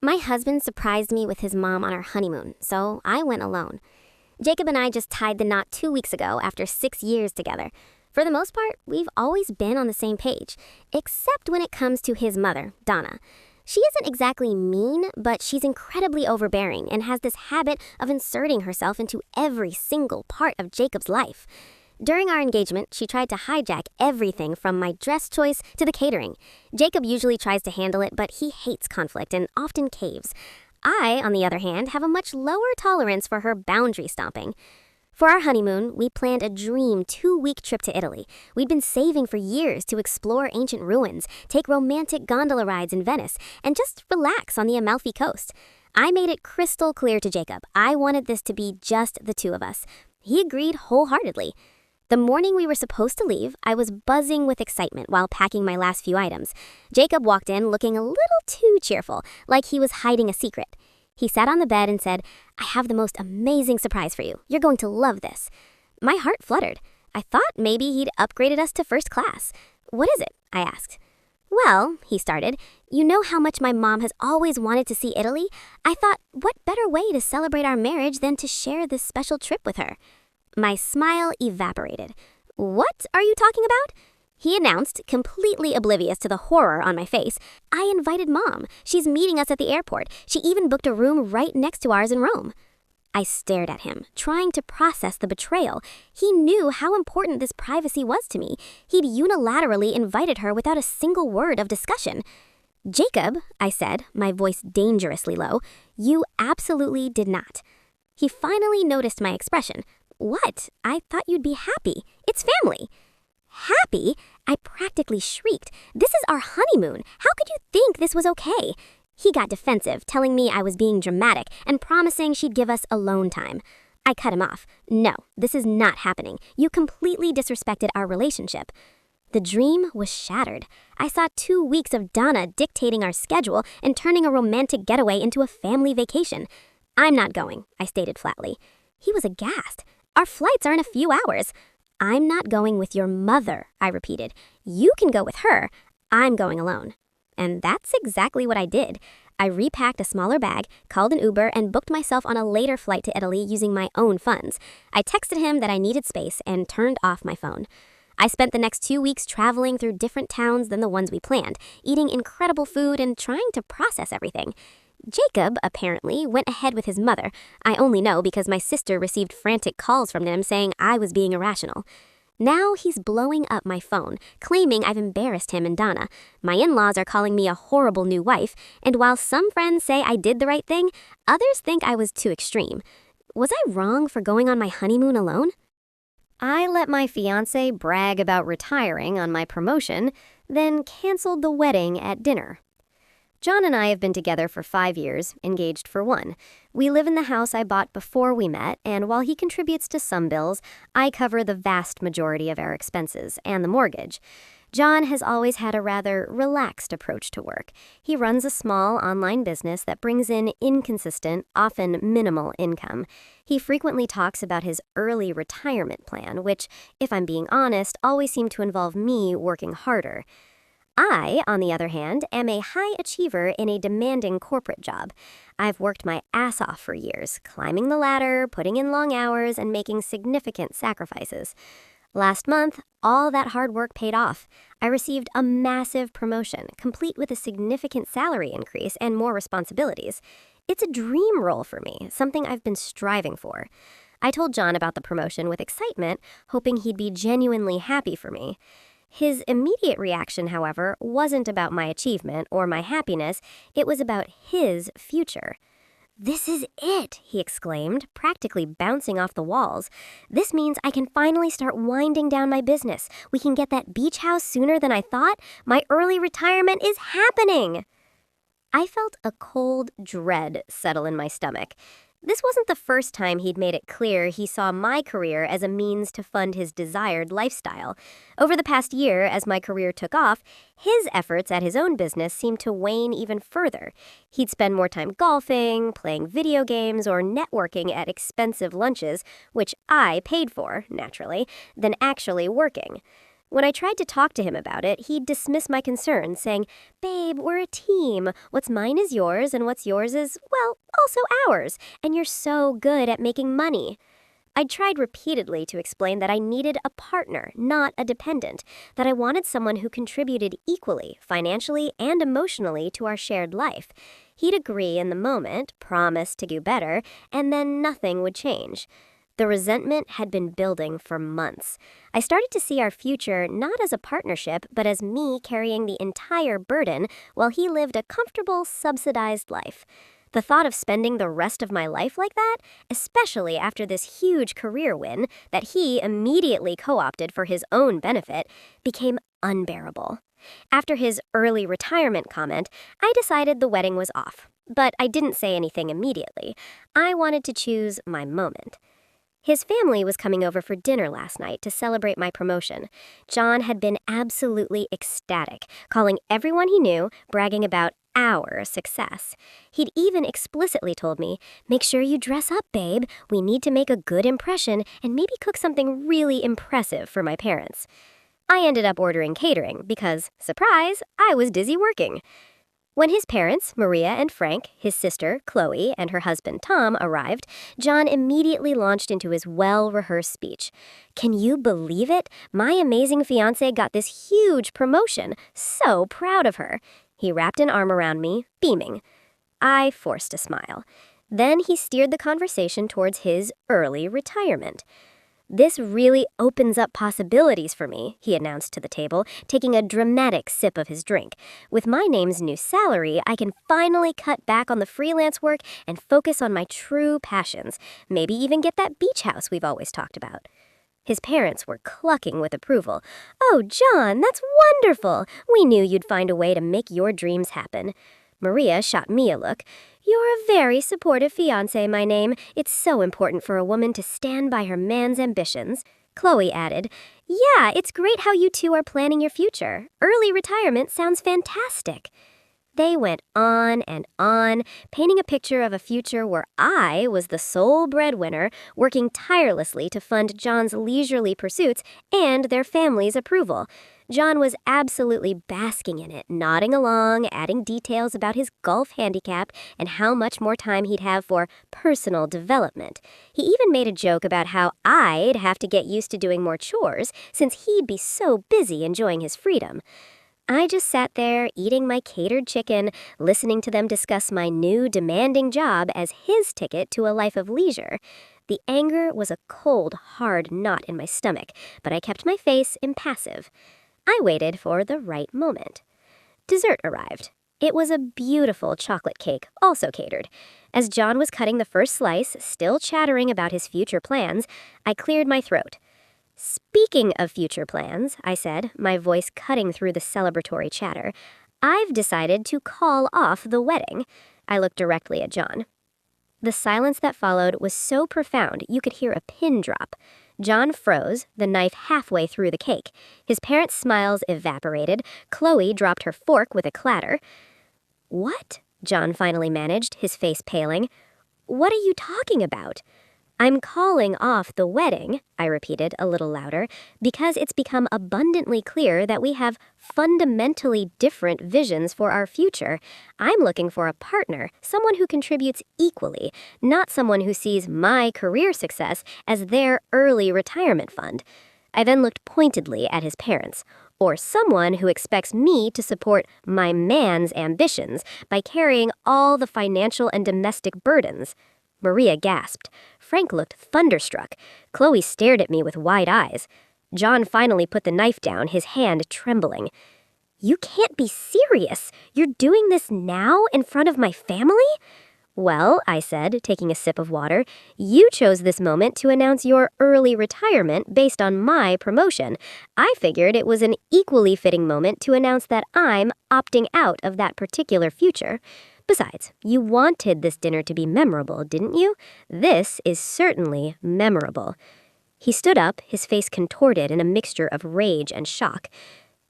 My husband surprised me with his mom on our honeymoon, so I went alone. Jacob and I just tied the knot 2 weeks ago after 6 years together. For the most part, we've always been on the same page, except when it comes to his mother, Donna. She isn't exactly mean, but she's incredibly overbearing and has this habit of inserting herself into every single part of Jacob's life. During our engagement, she tried to hijack everything from my dress choice to the catering. Jacob usually tries to handle it, but he hates conflict and often caves. I, on the other hand, have a much lower tolerance for her boundary-stomping. For our honeymoon, we planned a dream 2-week trip to Italy. We'd been saving for years to explore ancient ruins, take romantic gondola rides in Venice, and just relax on the Amalfi Coast. I made it crystal clear to Jacob I wanted this to be just the two of us. He agreed wholeheartedly. The morning we were supposed to leave, I was buzzing with excitement while packing my last few items. Jacob walked in looking a little too cheerful, like he was hiding a secret. He sat on the bed and said, "I have the most amazing surprise for you. You're going to love this." My heart fluttered. I thought maybe he'd upgraded us to first class. "What is it?" I asked. "Well," he started, "you know how much my mom has always wanted to see Italy? I thought, what better way to celebrate our marriage than to share this special trip with her?" My smile evaporated. "What are you talking about?" He announced, completely oblivious to the horror on my face. "I invited Mom. She's meeting us at the airport. She even booked a room right next to ours in Rome." I stared at him, trying to process the betrayal. He knew how important this privacy was to me. He'd unilaterally invited her without a single word of discussion. "Jacob," I said, my voice dangerously low, "you absolutely did not." He finally noticed my expression. "What? I thought you'd be happy. It's family." "Happy?" I practically shrieked. "This is our honeymoon. How could you think this was okay?" He got defensive, telling me I was being dramatic and promising she'd give us alone time. I cut him off. "No, this is not happening. You completely disrespected our relationship." The dream was shattered. I saw 2 weeks of Donna dictating our schedule and turning a romantic getaway into a family vacation. "I'm not going," I stated flatly. He was aghast. "Our flights are in a few hours." "I'm not going with your mother," I repeated. "You can go with her. I'm going alone." And that's exactly what I did. I repacked a smaller bag, called an Uber, and booked myself on a later flight to Italy using my own funds. I texted him that I needed space and turned off my phone. I spent the next 2 weeks traveling through different towns than the ones we planned, eating incredible food and trying to process everything. Jacob, apparently, went ahead with his mother. I only know because my sister received frantic calls from him saying I was being irrational. Now he's blowing up my phone, claiming I've embarrassed him and Donna. My in-laws are calling me a horrible new wife, and while some friends say I did the right thing, others think I was too extreme. Was I wrong for going on my honeymoon alone? I let my fiancé brag about retiring on my promotion, then canceled the wedding at dinner. John and I have been together for 5 years, engaged for 1. We live in the house I bought before we met, and while he contributes to some bills, I cover the vast majority of our expenses and the mortgage. John has always had a rather relaxed approach to work. He runs a small online business that brings in inconsistent, often minimal income. He frequently talks about his early retirement plan, which, if I'm being honest, always seemed to involve me working harder. I, on the other hand, am a high achiever in a demanding corporate job. I've worked my ass off for years, climbing the ladder, putting in long hours, and making significant sacrifices. Last month, all that hard work paid off. I received a massive promotion, complete with a significant salary increase and more responsibilities. It's a dream role for me, something I've been striving for. I told John about the promotion with excitement, hoping he'd be genuinely happy for me. His immediate reaction, however, wasn't about my achievement or my happiness. It was about his future. "This is it," he exclaimed, practically bouncing off the walls. "This means I can finally start winding down my business. We can get that beach house sooner than I thought. My early retirement is happening." I felt a cold dread settle in my stomach. This wasn't the first time he'd made it clear he saw my career as a means to fund his desired lifestyle. Over the past year, as my career took off, his efforts at his own business seemed to wane even further. He'd spend more time golfing, playing video games, or networking at expensive lunches, which I paid for, naturally, than actually working. When I tried to talk to him about it, he'd dismiss my concerns, saying, "Babe, we're a team. What's mine is yours, and what's yours is, well, also ours. And you're so good at making money." I'd tried repeatedly to explain that I needed a partner, not a dependent, that I wanted someone who contributed equally, financially and emotionally, to our shared life. He'd agree in the moment, promise to do better, and then nothing would change. The resentment had been building for months. I started to see our future not as a partnership, but as me carrying the entire burden while he lived a comfortable, subsidized life. The thought of spending the rest of my life like that, especially after this huge career win that he immediately co-opted for his own benefit, became unbearable. After his early retirement comment, I decided the wedding was off. But I didn't say anything immediately. I wanted to choose my moment. His family was coming over for dinner last night to celebrate my promotion. John had been absolutely ecstatic, calling everyone he knew, bragging about our success. He'd even explicitly told me, "Make sure you dress up, babe. We need to make a good impression and maybe cook something really impressive for my parents." I ended up ordering catering because, surprise, I was busy working. When his parents, Maria and Frank, his sister, Chloe, and her husband, Tom, arrived, John immediately launched into his well-rehearsed speech. "Can you believe it? My amazing fiancé got this huge promotion. So proud of her." He wrapped an arm around me, beaming. I forced a smile. Then he steered the conversation towards his early retirement. "This really opens up possibilities for me," he announced to the table, taking a dramatic sip of his drink. "With my name's new salary, I can finally cut back on the freelance work and focus on my true passions. Maybe even get that beach house we've always talked about." His parents were clucking with approval. "Oh, John, that's wonderful! We knew you'd find a way to make your dreams happen." Maria shot me a look. "You're a very supportive fiancé, my name. It's so important for a woman to stand by her man's ambitions." Chloe added, "Yeah, it's great how you two are planning your future. Early retirement sounds fantastic." They went on, painting a picture of a future where I was the sole breadwinner, working tirelessly to fund John's leisurely pursuits and their family's approval. John was absolutely basking in it, nodding along, adding details about his golf handicap and how much more time he'd have for personal development. He even made a joke about how I'd have to get used to doing more chores since he'd be so busy enjoying his freedom. I just sat there, eating my catered chicken, listening to them discuss my new demanding job as his ticket to a life of leisure. The anger was a cold, hard knot in my stomach, but I kept my face impassive. I waited for the right moment. Dessert arrived. It was a beautiful chocolate cake, also catered. As John was cutting the first slice, still chattering about his future plans, I cleared my throat. "Speaking of future plans," I said, my voice cutting through the celebratory chatter, "I've decided to call off the wedding." I looked directly at John. The silence that followed was so profound you could hear a pin drop. John froze, the knife halfway through the cake. His parents' smiles evaporated. Chloe dropped her fork with a clatter. "What?" John finally managed, his face paling. "What are you talking about?" "I'm calling off the wedding," I repeated a little louder, "because it's become abundantly clear that we have fundamentally different visions for our future. I'm looking for a partner, someone who contributes equally, not someone who sees my career success as their early retirement fund." I then looked pointedly at his parents. "Or someone who expects me to support my man's ambitions by carrying all the financial and domestic burdens." Maria gasped. Frank looked thunderstruck. Chloe stared at me with wide eyes. John finally put the knife down, his hand trembling. "You can't be serious. You're doing this now in front of my family?" "Well," I said, taking a sip of water, "you chose this moment to announce your early retirement based on my promotion. I figured it was an equally fitting moment to announce that I'm opting out of that particular future. Besides, you wanted this dinner to be memorable, didn't you? This is certainly memorable." He stood up, his face contorted in a mixture of rage and shock.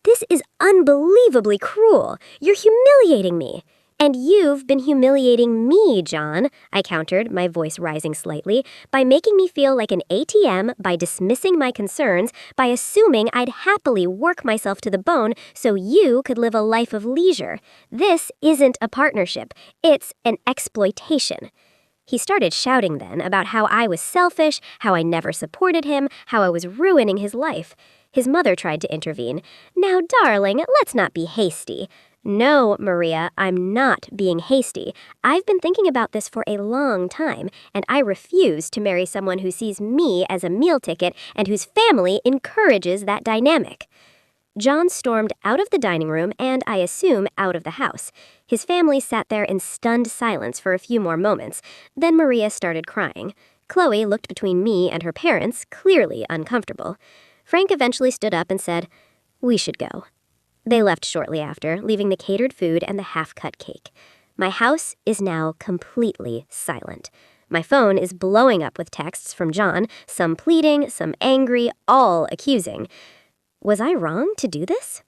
"This is unbelievably cruel. You're humiliating me. And you've been humiliating me, John, I countered, my voice rising slightly, by making me feel like an ATM, by dismissing my concerns, by assuming I'd happily work myself to the bone so you could live a life of leisure. This isn't a partnership. It's an exploitation. He started shouting then about how I was selfish, how I never supported him, how I was ruining his life. His mother tried to intervene. Now, darling, let's not be hasty. No, Maria, I'm not being hasty. I've been thinking about this for a long time, and I refuse to marry someone who sees me as a meal ticket and whose family encourages that dynamic. John stormed out of the dining room and, I assume, out of the house. His family sat there in stunned silence for a few more moments. Then Maria started crying. Chloe looked between me and her parents, clearly uncomfortable. Frank eventually stood up and said, "We should go." They left shortly after, leaving the catered food and the half-cut cake. My house is now completely silent. My phone is blowing up with texts from John, some pleading, some angry, all accusing. Was I wrong to do this?